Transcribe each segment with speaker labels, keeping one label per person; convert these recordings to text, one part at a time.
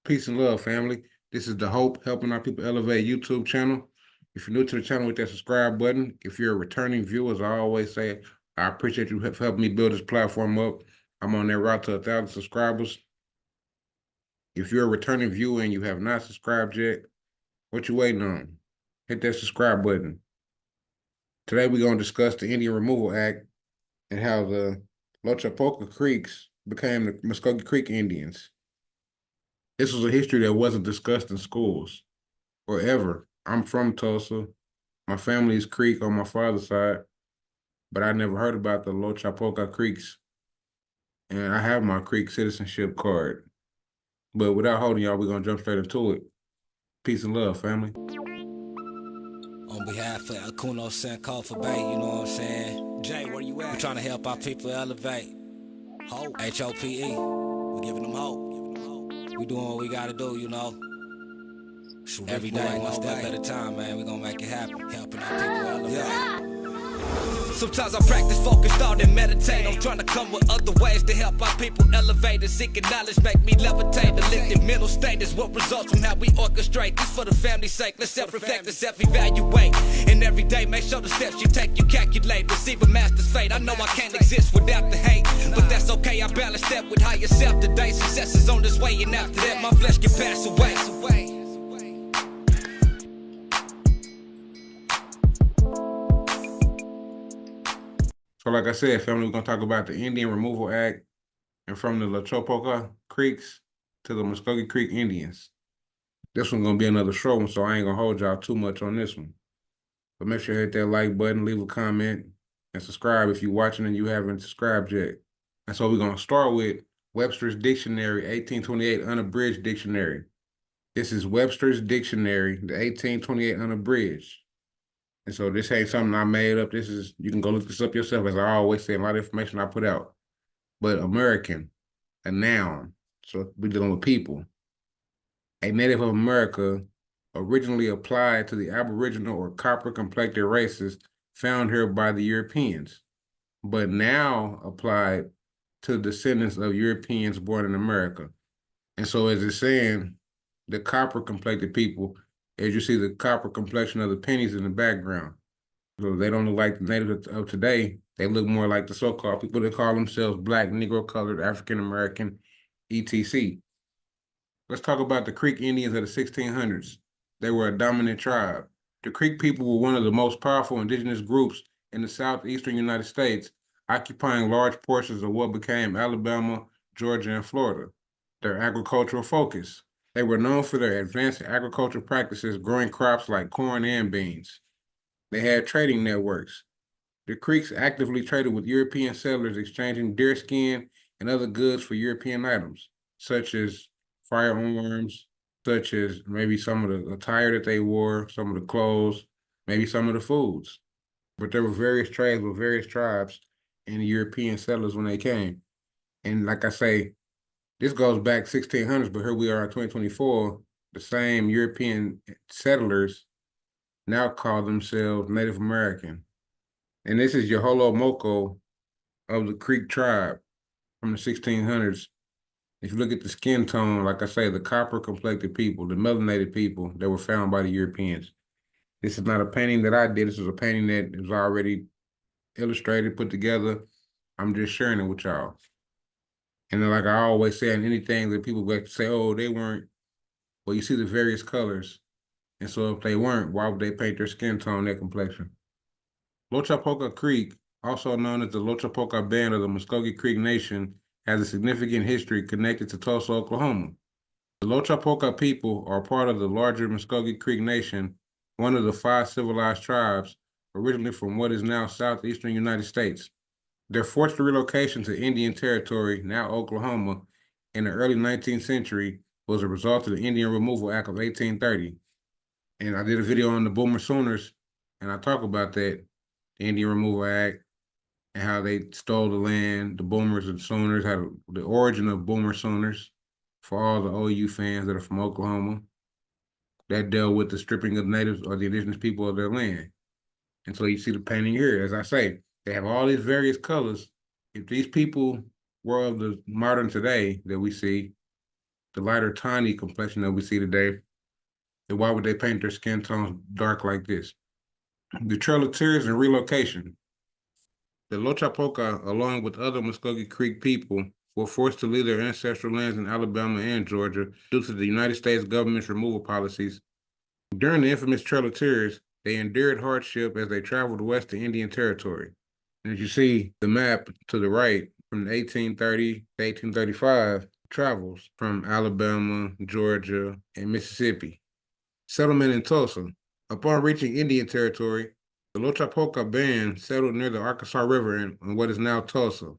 Speaker 1: Peace and love, family. This is the Hope Helping Our People Elevate YouTube channel. If you're new to the channel, hit that subscribe button. If you're a returning viewer, as I always say, I appreciate you for helping me build this platform up. I'm on that route to 1,000 subscribers. If you're a returning viewer and you have not subscribed yet, what you waiting on? Hit that subscribe button. Today we're going to discuss the Indian Removal Act and how the Loachapoka Creeks became the Muskogee Creek Indians. This was a history that wasn't discussed in schools or ever. I'm from Tulsa. My family is Creek on my father's side, but I never heard about the Loachapoka Creeks. And I have my Creek citizenship card. But without holding y'all, we're going to jump straight into it. Peace and love, family.
Speaker 2: On behalf of Akuno Sankofa Bay, you know what I'm saying? Jay, where you at? We're trying to help our people elevate. Hope. H-O-P-E. We're giving them hope. We doing what we gotta do, you know? Every day, one step at a time, man. We gonna make it happen. Helping our people elevate. Sometimes I practice focus, thought, and meditate. I'm trying to come with other ways to help our people elevate. And seeking knowledge make me levitate. The lifted mental state is what results from how we orchestrate. This for the family's sake. Let's self-reflect and self-evaluate. And every day make sure the steps you take, you calculate. Receive a master's fate. I know I can't exist without the hate, but that's okay. I balance that with higher self today. Success is on this way, and after that my flesh can pass away.
Speaker 1: So like I said, family, we're going to talk about the Indian Removal Act and from the Loachapoka Creeks to the Muskogee Creek Indians. This one's going to be another short one, so I ain't going to hold y'all too much on this one. But make sure you hit that like button, leave a comment, and subscribe if you're watching and you haven't subscribed yet. And so we're going to start with Webster's Dictionary, 1828 Unabridged Dictionary. This is Webster's Dictionary, the 1828 Unabridged. And so this ain't something I made up. This is, you can go look this up yourself, as I always say, a lot of information I put out. But American, a noun. So we're dealing with people. A native of America, originally applied to the Aboriginal or copper-complected races found here by the Europeans, but now applied to descendants of Europeans born in America. And so as it's saying, the copper-complected people, as you see the copper complexion of the pennies in the background. So they don't look like the natives of today. They look more like the so-called people that call themselves Black, Negro-colored, African-American, etc. Let's talk about the Creek Indians of the 1600s. They were a dominant tribe. The Creek people were one of the most powerful indigenous groups in the southeastern United States, occupying large portions of what became Alabama, Georgia, and Florida. Their agricultural focus. They were known for their advanced agricultural practices, growing crops like corn and beans. They had trading networks. The Creeks actively traded with European settlers, exchanging deer skin and other goods for European items, such as firearms, such as maybe some of the attire that they wore, some of the clothes, maybe some of the foods. But there were various trades with various tribes and the European settlers when they came. And like I say, this goes back 1600s, but here we are in 2024. The same European settlers now call themselves Native American. And this is Loachapoka of the Creek tribe from the 1600s. If you look at the skin tone, like I say, the copper-complected people, the melanated people that were found by the Europeans. This is not a painting that I did. This is a painting that was already illustrated, put together. I'm just sharing it with y'all. And then, like I always say, in anything that people like to say, oh, they weren't, well, you see the various colors. And so if they weren't, why would they paint their skin tone, their complexion? Loachapoka Creek, also known as the Loachapoka Band of the Muskogee Creek Nation, has a significant history connected to Tulsa, Oklahoma. The Loachapoka people are part of the larger Muskogee Creek Nation, one of the 5 civilized tribes, originally from what is now southeastern United States. Their forced relocation to Indian Territory, now Oklahoma, in the early 19th century was a result of the Indian Removal Act of 1830. And I did a video on the Boomer Sooners, and I talk about that, the Indian Removal Act, and how they stole the land, the Boomers and Sooners, how the origin of Boomer Sooners, for all the OU fans that are from Oklahoma, that dealt with the stripping of natives or the indigenous people of their land. And so you see the painting here, as I say, they have all these various colors. If these people were of the modern today that we see, the lighter, tiny complexion that we see today. And why would they paint their skin tones dark like this? The Trail of Tears and relocation. The Loachapoka, along with other Muskogee Creek people, were forced to leave their ancestral lands in Alabama and Georgia due to the United States government's removal policies. During the infamous Trail of Tears, they endured hardship as they traveled west to Indian Territory. And as you see the map to the right, from 1830 to 1835, travels from Alabama, Georgia, and Mississippi. Settlement in Tulsa. Upon reaching Indian Territory, the Loachapoka band settled near the Arkansas River in what is now Tulsa.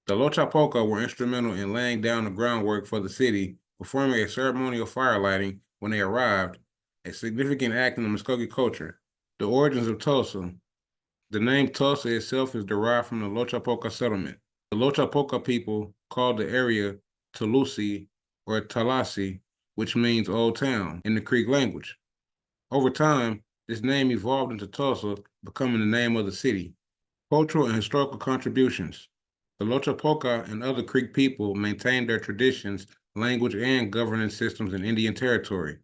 Speaker 1: The Loachapoka were instrumental in laying down the groundwork for the city, performing a ceremonial fire lighting when they arrived, a significant act in the Muskogee culture. The origins of Tulsa. The name Tulsa itself is derived from the Loachapoka settlement. The Loachapoka people called the area Tulusi or Talasi, which means Old Town in the Creek language. Over time, this name evolved into Tulsa, becoming the name of the city. Cultural and historical contributions. The Loachapoka and other Creek people maintained their traditions, language, and governance systems in Indian Territory.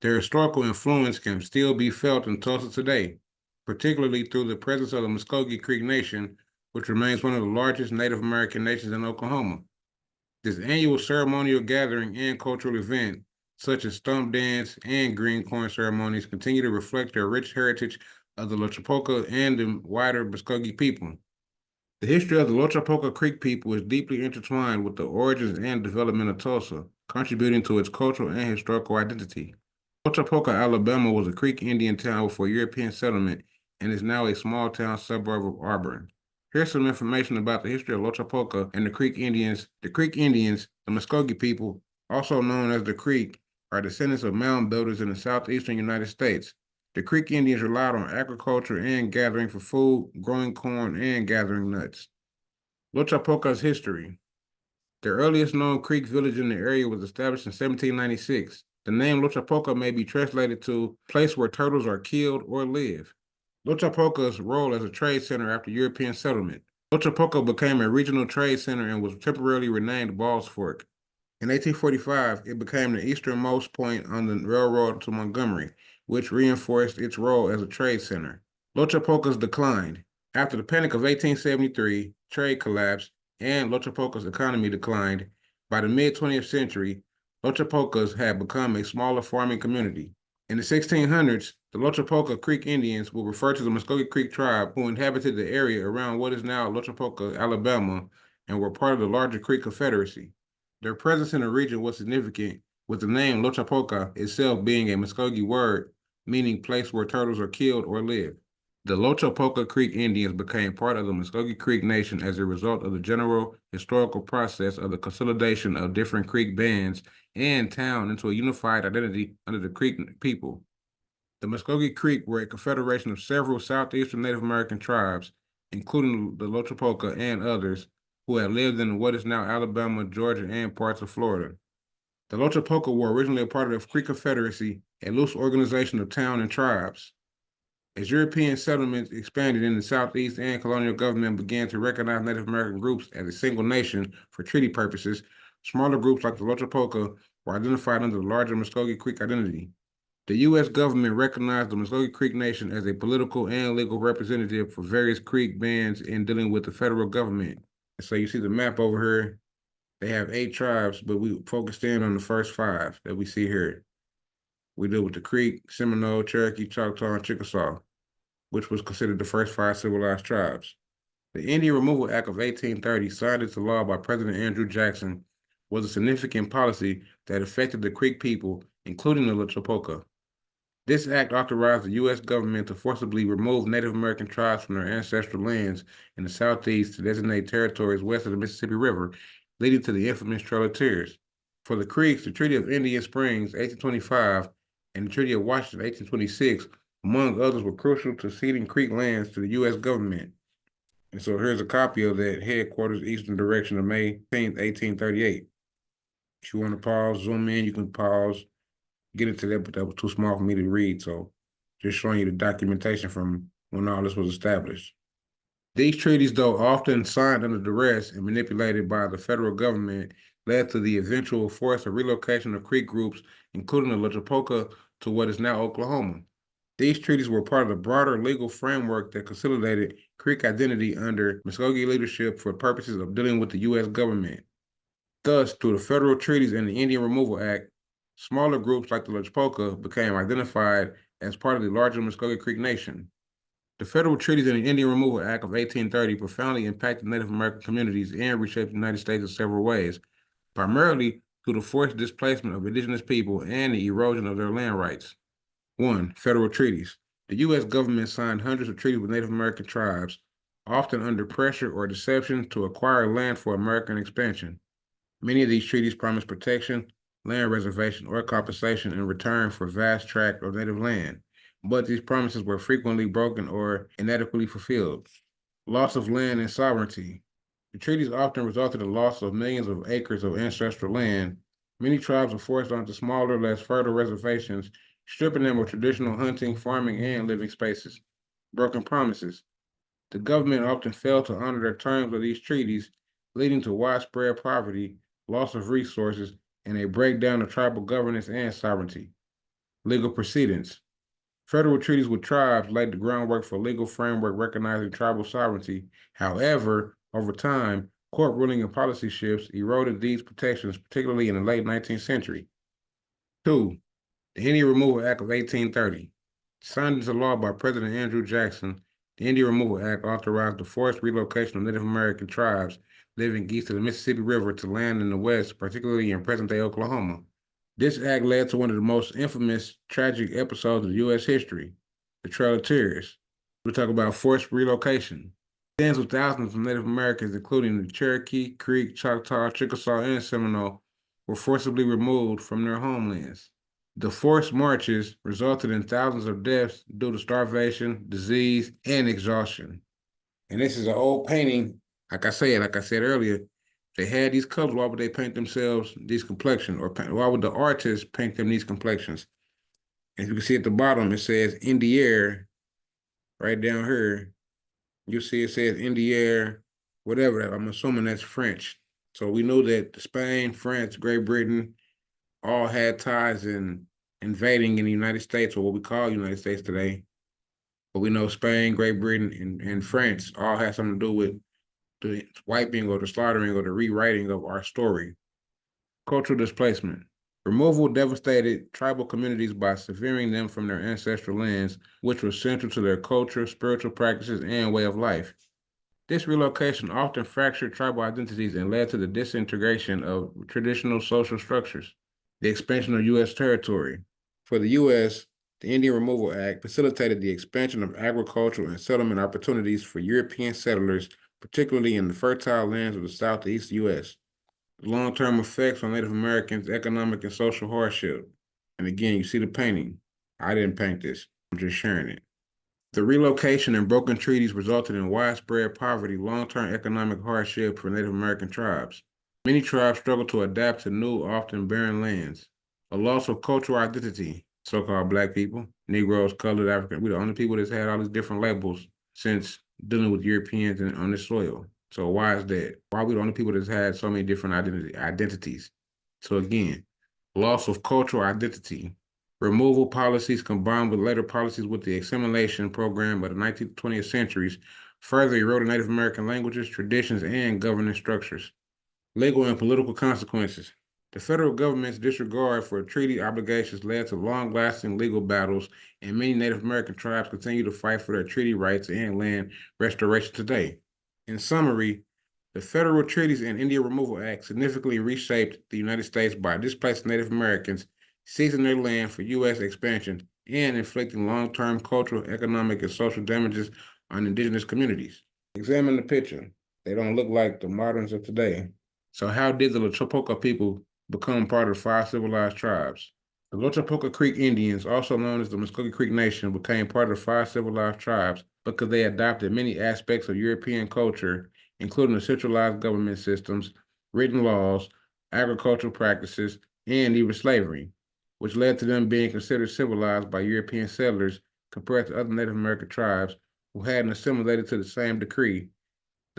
Speaker 1: Their historical influence can still be felt in Tulsa today, particularly through the presence of the Muskogee Creek Nation, which remains one of the largest Native American nations in Oklahoma. This annual ceremonial gathering and cultural event, such as stump dance and green corn ceremonies, continue to reflect the rich heritage of the Loachapoka and the wider Muskogee people. The history of the Loachapoka Creek people is deeply intertwined with the origins and development of Tulsa, contributing to its cultural and historical identity. Loachapoka, Alabama was a Creek Indian town before European settlement and is now a small town suburb of Auburn. Here's some information about the history of Loachapoka and the Creek Indians. The Creek Indians, the Muskogee people, also known as the Creek, are descendants of mound builders in the southeastern United States. The Creek Indians relied on agriculture and gathering for food, growing corn, and gathering nuts. Loachapoka's history. The earliest known Creek village in the area was established in 1796. The name Loachapoka may be translated to place where turtles are killed or live. Loachapoka's role as a trade center after European settlement. Loachapoka became a regional trade center and was temporarily renamed Ball's Fork. In 1845, it became the easternmost point on the railroad to Montgomery, which reinforced its role as a trade center. Loachapoka's decline. After the Panic of 1873, trade collapsed, and Loachapoka's economy declined. By the mid-20th century, Loachapokas had become a smaller farming community. In the 1600s, the Loachapoka Creek Indians will refer to the Muskogee Creek tribe who inhabited the area around what is now Loachapoka, Alabama, and were part of the larger Creek Confederacy. Their presence in the region was significant, with the name Loachapoka itself being a Muskogee word, meaning place where turtles are killed or live. The Loachapoka Creek Indians became part of the Muskogee Creek Nation as a result of the general historical process of the consolidation of different Creek bands and town into a unified identity under the Creek people. The Muskogee Creek were a confederation of several southeastern Native American tribes, including the Loachapoka and others, who had lived in what is now Alabama, Georgia, and parts of Florida. The Loachapoka were originally a part of the Creek Confederacy, a loose organization of town and tribes. As European settlements expanded in the Southeast and colonial government began to recognize Native American groups as a single nation for treaty purposes, smaller groups like the Loachapoka were identified under the larger Muskogee Creek identity. The U.S. government recognized the Muskogee Creek Nation as a political and legal representative for various Creek bands in dealing with the federal government. So you see the map over here. They have 8 tribes, but we focused in on the first 5 that we see here. We deal with the Creek, Seminole, Cherokee, Choctaw, and Chickasaw, which was considered the first 5 civilized tribes. The Indian Removal Act of 1830, signed into law by President Andrew Jackson, was a significant policy that affected the Creek people, including the Loachapoka. This act authorized the U.S. government to forcibly remove Native American tribes from their ancestral lands in the Southeast to designate territories west of the Mississippi River, leading to the infamous Trail of Tears. For the Creeks, the Treaty of Indian Springs, 1825, and the Treaty of Washington, 1826, among others, were crucial to ceding Creek lands to the U.S. government. And so here's a copy of that headquarters eastern direction of May 10th, 1838. If you want to pause, zoom in, you can pause, get into that, but that was too small for me to read. So just showing you the documentation from when all this was established. These treaties, though often signed under duress and manipulated by the federal government, led to the eventual forced relocation of Creek groups, including the Loachapoka, to what is now Oklahoma. These treaties were part of the broader legal framework that consolidated Creek identity under Muskogee leadership for purposes of dealing with the U.S. government. Thus, through the federal treaties and the Indian Removal Act, smaller groups like the Loachapoka became identified as part of the larger Muskogee Creek Nation. The federal treaties and the Indian Removal Act of 1830 profoundly impacted Native American communities and reshaped the United States in several ways, primarily through the forced displacement of indigenous people and the erosion of their land rights. 1. Federal treaties. The U.S. government signed hundreds of treaties with Native American tribes, often under pressure or deception to acquire land for American expansion. Many of these treaties promised protection, land reservation, or compensation in return for vast tracts of native land, but these promises were frequently broken or inadequately fulfilled. Loss of land and sovereignty. The treaties often resulted in loss of millions of acres of ancestral land. Many tribes were forced onto smaller, less fertile reservations, stripping them of traditional hunting, farming, and living spaces. Broken promises. The government often failed to honor the terms of these treaties, leading to widespread poverty, loss of resources, and a breakdown of tribal governance and sovereignty. Legal proceedings. Federal treaties with tribes laid the groundwork for a legal framework recognizing tribal sovereignty. However, over time, court ruling and policy shifts eroded these protections, particularly in the late 19th century. 2. The Indian Removal Act of 1830. Signed into law by President Andrew Jackson, the Indian Removal Act authorized the forced relocation of Native American tribes living east of the Mississippi River to land in the West, particularly in present-day Oklahoma. This act led to one of the most infamous tragic episodes of U.S. history, the Trail of Tears. We talk about forced relocation. Tens of thousands of Native Americans, including the Cherokee, Creek, Choctaw, Chickasaw, and Seminole, were forcibly removed from their homelands. The forced marches resulted in thousands of deaths due to starvation, disease, and exhaustion. And this is an old painting. Like I said earlier, they had these colors. Why would they paint themselves these complexions? Or why would the artists paint them these complexions? As you can see at the bottom, it says in the air, right down here. You see it says in the air, whatever. I'm assuming that's French. So we know that Spain, France, Great Britain all had ties in invading in the United States, or what we call United States today. But we know Spain, Great Britain, and France all had something to do with the wiping or the slaughtering or the rewriting of our story. Cultural displacement. Removal devastated tribal communities by severing them from their ancestral lands, which was central to their culture, spiritual practices, and way of life. This relocation often fractured tribal identities and led to the disintegration of traditional social structures. The expansion of U.S. territory. For the U.S., the Indian Removal Act facilitated the expansion of agricultural and settlement opportunities for European settlers, particularly in the fertile lands of the southeast U.S. Long-term effects on Native Americans' economic and social hardship. And again, you see the painting. I didn't paint this. I'm just sharing it. The relocation and broken treaties resulted in widespread poverty, long-term economic hardship for Native American tribes. Many tribes struggled to adapt to new, often barren lands. A loss of cultural identity, so-called Black people, Negroes, colored, African. We're the only people that's had all these different labels since dealing with Europeans on this soil. So why is that? Why are we the only people that's had so many different identities? So again, loss of cultural identity. Removal policies combined with later policies with the assimilation program of the 19th, 20th centuries further eroded Native American languages, traditions, and governance structures. Legal and political consequences. The federal government's disregard for treaty obligations led to long-lasting legal battles, and many Native American tribes continue to fight for their treaty rights and land restoration today. In summary, the federal treaties and Indian Removal Act significantly reshaped the United States by displacing Native Americans, seizing their land for U.S. expansion, and inflicting long-term cultural, economic, and social damages on indigenous communities. Examine the picture. They don't look like the moderns of today. So how did the Loachapoka people become part of the 5 civilized tribes? The Loachapoka Creek Indians, also known as the Muskogee Creek Nation, became part of the 5 civilized tribes because they adopted many aspects of European culture, including the centralized government systems, written laws, agricultural practices, and even slavery, which led to them being considered civilized by European settlers compared to other Native American tribes who hadn't assimilated to the same degree.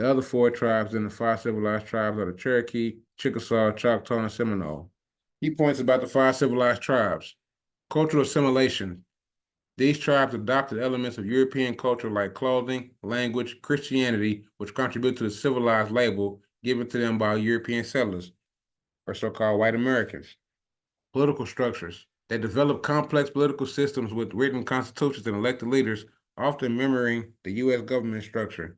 Speaker 1: The other 4 tribes in the 5 civilized tribes are the Cherokee, Chickasaw, Choctaw, and Seminole. Key points about the 5 civilized tribes. Cultural assimilation. These tribes adopted elements of European culture like clothing, language, Christianity, which contribute to the civilized label given to them by European settlers, or so-called white Americans. Political structures. They developed complex political systems with written constitutions and elected leaders, often mirroring the U.S. government structure.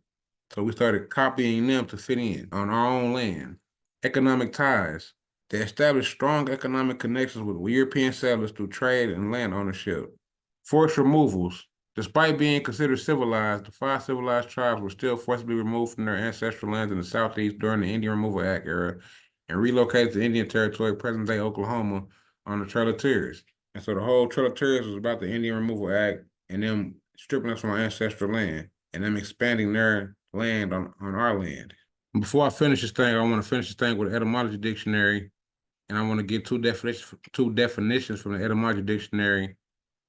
Speaker 1: So we started copying them to fit in on our own land. Economic ties. They established strong economic connections with European settlers through trade and land ownership. Forced removals. Despite being considered civilized, the 5 civilized tribes were still forcibly removed from their ancestral lands in the Southeast during the Indian Removal Act era and relocated to Indian Territory, present-day Oklahoma, on the Trail of Tears. And so the whole Trail of Tears was about the Indian Removal Act and them stripping us from our ancestral land and them expanding their land on our land. Before I finish this thing, I want to finish this thing with an etymology dictionary, and I want to get two definitions from the etymology dictionary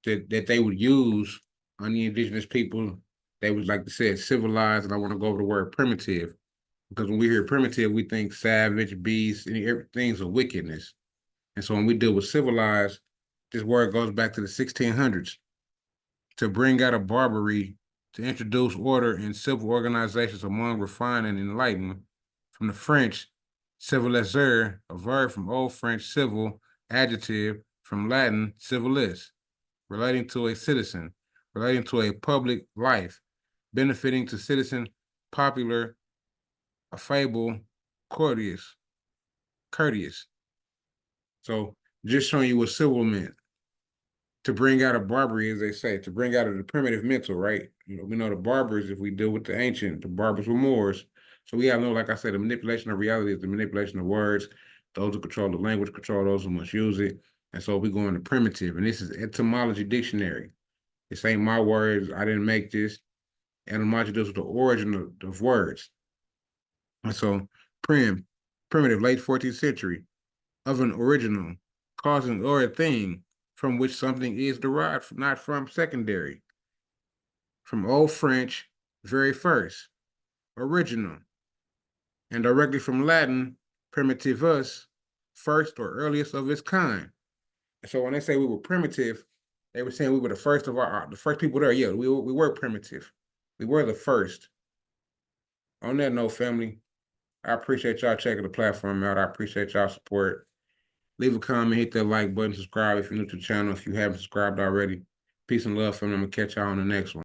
Speaker 1: that they would use on the indigenous people. They was, like they said, civilized, and I want to go over the word primitive, because when we hear primitive, we think savage, beast, and everything's a wickedness. And so when we deal with civilized, this word goes back to the 1600s, to bring out of barbarity, to introduce order and civil organizations among refined and enlightened. From the French, civiliser, a verb from Old French civil, adjective, from Latin civilis, relating to a citizen, relating to a public life, benefiting to citizen, popular, affable, courteous. So just showing you what civil meant. To bring out of barbarity, as they say, to bring out of the primitive mental, right? You know, we know the barbers, if we deal with the ancient, the barbers were Moors. So we have no, like I said, the manipulation of reality is the manipulation of words. Those who control the language control those who must use it. And so we go into primitive, and this is etymology dictionary. This ain't my words. I didn't make this. Etymology deals with the origin of words. And so primitive, late 14th century, of an original, causing or a thing from which something is derived, not from secondary. From Old French, very first, original, and directly from Latin, primitivus, first or earliest of its kind. So when they say we were primitive, they were saying we were the first of the first people there. Yeah, we were primitive. We were the first. On that note, family, I appreciate y'all checking the platform out. I appreciate y'all support. Leave a comment, hit that like button, subscribe if you're new to the channel, if you haven't subscribed already. Peace and love, family. I'm going to catch y'all on the next one.